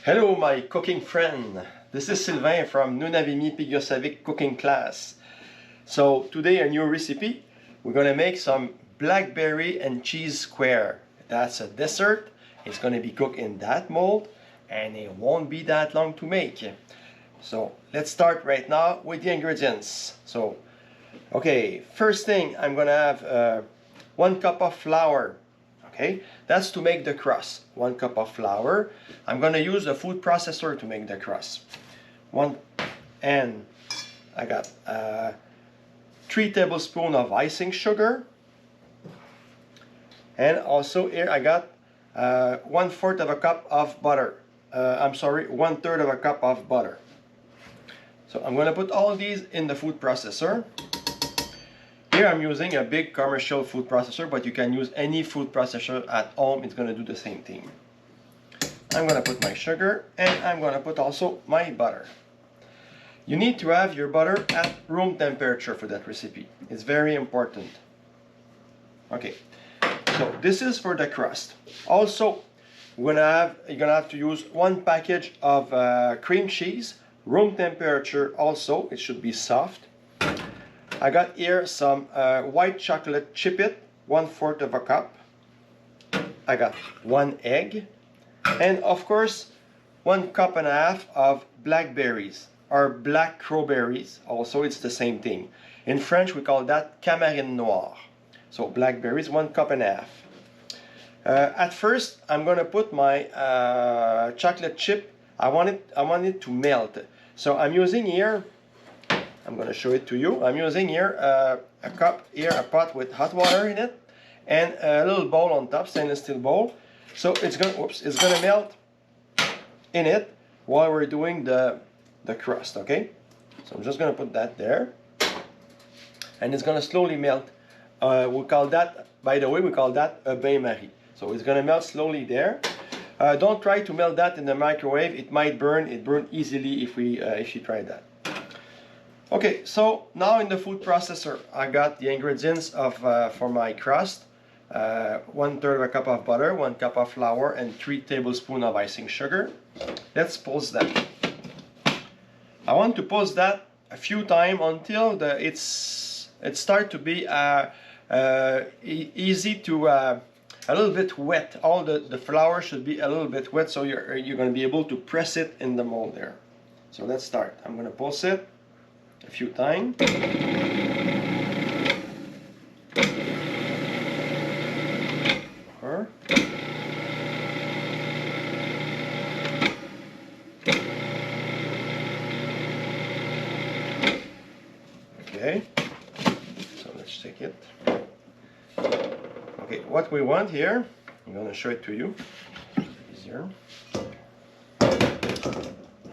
Hello my cooking friend, this is Sylvain from Nunavimmi Pigiursavik cooking class. So today a new recipe, we're going to make some blackberry and cheese square. That's a dessert, it's going to be cooked in that mold and it won't be that long to make. So let's start right now with the ingredients. So okay, first thing I'm going to have 1 cup of flour. Okay, that's to make the crust. 1 cup of flour. I'm going to use a food processor to make the crust. And I got 3 tablespoons of icing sugar. And also here I got 1/4 of a cup of butter. I'm sorry, 1/3 of a cup of butter. So I'm going to put all these in the food processor. Here I'm using a big commercial food processor, but you can use any food processor at home. It's going to do the same thing. I'm going to put my sugar and I'm going to put also my butter. You need to have your butter at room temperature for that recipe. It's very important. Okay, so this is for the crust. Also, you're gonna have to use 1 package of cream cheese, room temperature also. It should be soft. I got here some white chocolate chipit, 1/4 of a cup. I got 1 egg, and of course 1.5 cups of blackberries or black crowberries. Also, it's the same thing. In French, we call that camarine noire. So blackberries, 1.5 cups. At first, I'm gonna put my chocolate chip. I want it to melt. So I'm using here. I'm going to show it to you. I'm using here a pot with hot water in it, and a little bowl on top, stainless steel bowl. So it's gonna melt in it while we're doing the crust. Okay, so I'm just gonna put that there, and it's gonna slowly melt. We call that, by the way, we call that a bain-marie. So it's gonna melt slowly there. Don't try to melt that in the microwave. It might burn. It burns easily if you try that. Okay, so now in the food processor, I got the ingredients of for my crust. 1/3 of a cup of butter, 1 cup of flour, and 3 tablespoons of icing sugar. Let's pulse that. I want to pulse that a few times until it starts to be easy to a little bit wet. All the flour should be a little bit wet, so you're going to be able to press it in the mold there. So let's start. I'm going to pulse it a few times. Okay, so let's take it. Okay, what we want here, I'm going to show it to you. Easier.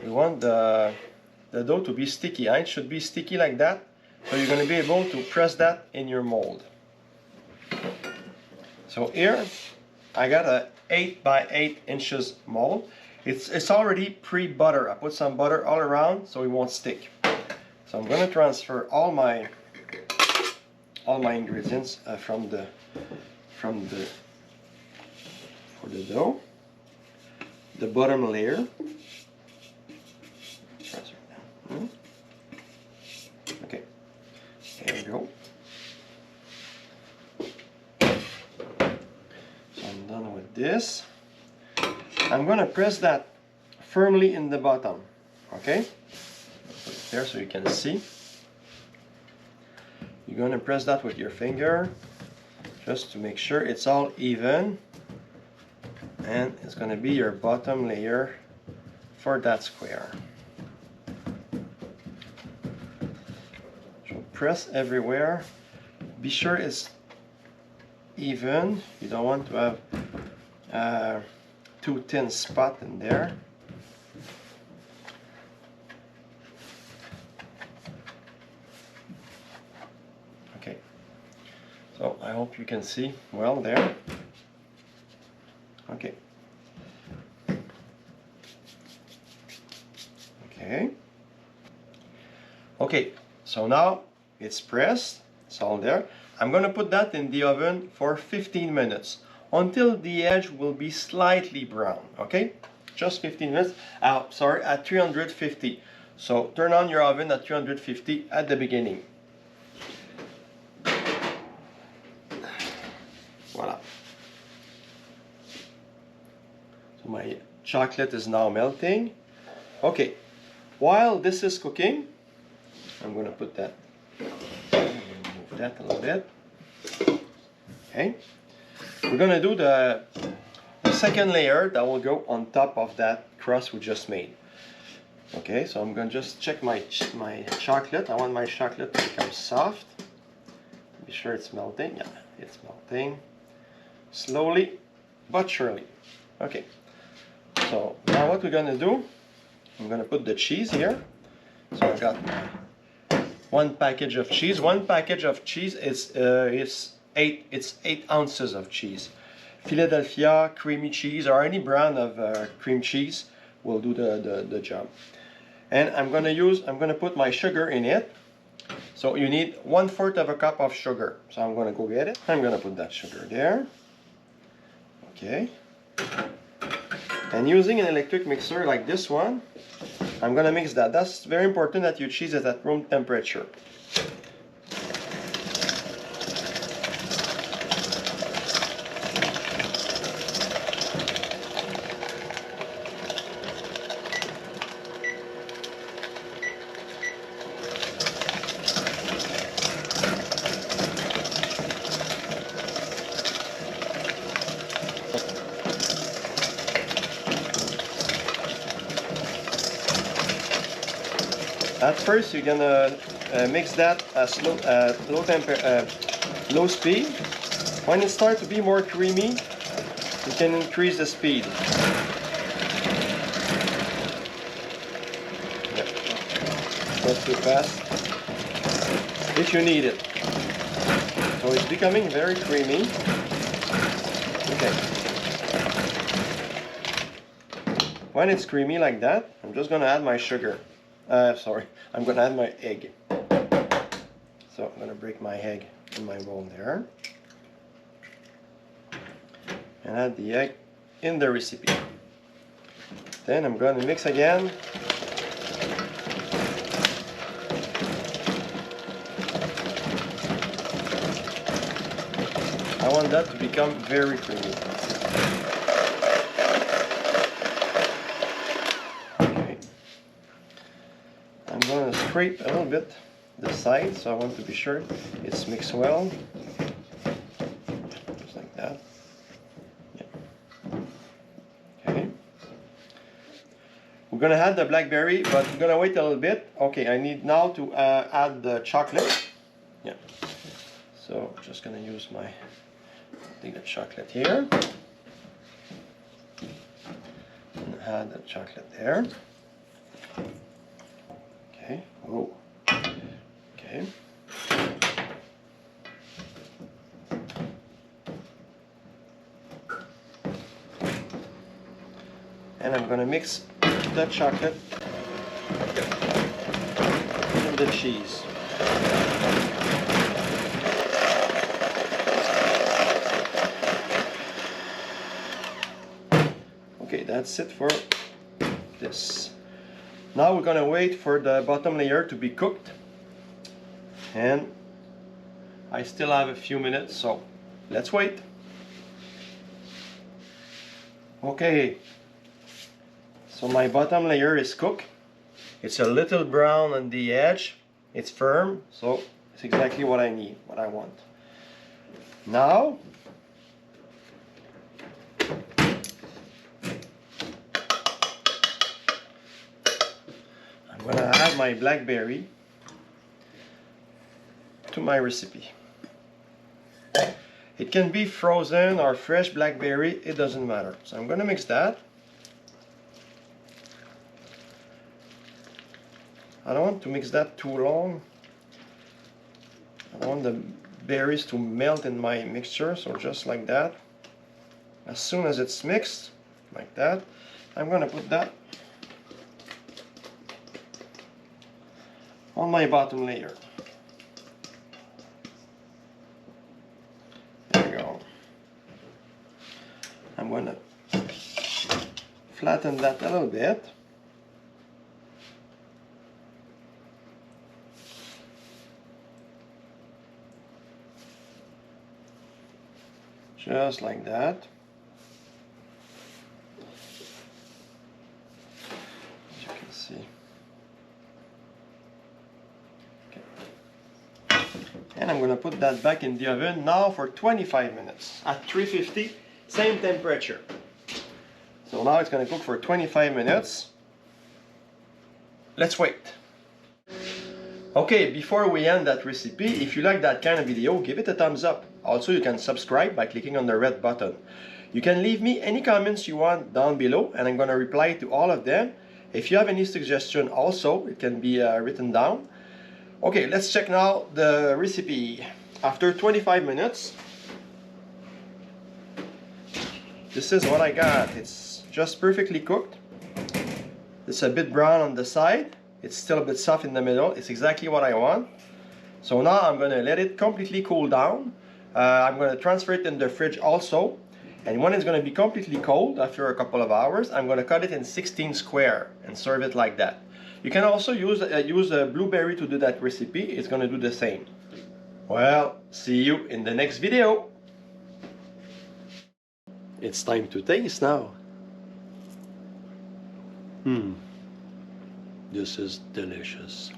We want the dough to be sticky. It should be sticky like that, so you're going to be able to press that in your mold. So here I got a 8 by 8 inches mold. It's already pre-butter. I put some butter all around so it won't stick. So I'm going to transfer all my ingredients for the dough, the bottom layer. Okay, there we go. So I'm done with this. I'm going to press that firmly in the bottom. Okay, put it there so you can see. You're going to press that with your finger just to make sure it's all even, and it's going to be your bottom layer for that square. Press everywhere. Be sure it's even. You don't want to have too thin spot in there. Okay, so I hope you can see well there. Okay. Okay, so now it's pressed, it's all there. I'm going to put that in the oven for 15 minutes until the edge will be slightly brown. Okay, just 15 minutes. Sorry, at 350. So turn on your oven at 350 at the beginning. Voila. So my chocolate is now melting. Okay, while this is cooking, I'm going to put that, move that a little bit. Okay, we're going to do the second layer that will go on top of that crust we just made. Okay, so I'm going to just check my chocolate. I want my chocolate to become soft. Be sure it's melting. Yeah, it's melting. Slowly but surely. Okay, so now what we're going to do, I'm going to put the cheese here. So I got one package of cheese. One package of cheese is 8 ounces of cheese. Philadelphia creamy cheese or any brand of cream cheese will do the job. And I'm gonna put my sugar in it. So you need 1/4 of a cup of sugar. So I'm gonna go get it. I'm gonna put that sugar there. Okay. And using an electric mixer like this one, I'm gonna mix that. That's very important that your cheese is at room temperature. At first, you're gonna mix that at low speed. When it starts to be more creamy, you can increase the speed. Yep. Not too fast. If you need it. So it's becoming very creamy. Okay. When it's creamy like that, I'm just gonna add my sugar. Sorry, I'm gonna add my egg. So I'm gonna break my egg in my bowl there. And add the egg in the recipe. Then I'm gonna mix again. I want that to become very creamy. Scrape a little bit the side, so I want to be sure it's mixed well. Just like that. Yeah. Okay. We're gonna add the blackberry, but we're gonna wait a little bit. Okay, I need now to add the chocolate. Yeah. So just gonna use my take the chocolate here and add the chocolate there. Okay. Oh. Okay. And I'm gonna mix the chocolate and the cheese. Okay, that's it for this. Now we're gonna wait for the bottom layer to be cooked, and I still have a few minutes, so let's wait. Okay, so my bottom layer is cooked. It's a little brown on the edge. It's firm, so it's exactly what I need, what I want. Now I'm gonna add my blackberry to my recipe. It can be frozen or fresh blackberry, it doesn't matter. So I'm gonna mix that. I don't want to mix that too long. I want the berries to melt in my mixture, so just like that. As soon as it's mixed, like that, I'm gonna put that on my bottom layer. There we go. I'm gonna flatten that a little bit. Just like that. As you can see. Okay. And I'm going to put that back in the oven now for 25 minutes at 350, same temperature. So now it's going to cook for 25 minutes. Let's wait. Okay, before we end that recipe, if you like that kind of video, give it a thumbs up. Also, you can subscribe by clicking on the red button. You can leave me any comments you want down below, and I'm going to reply to all of them. If you have any suggestion also, it can be written down. Okay, let's check now the recipe. After 25 minutes, this is what I got. It's just perfectly cooked. It's a bit brown on the side. It's still a bit soft in the middle. It's exactly what I want. So now I'm going to let it completely cool down. I'm going to transfer it in the fridge also. And when it's going to be completely cold, after a couple of hours, I'm going to cut it in 16 square and serve it like that. You can also use a blueberry to do that recipe. It's going to do the same. Well, see you in the next video. It's time to taste now. This is delicious.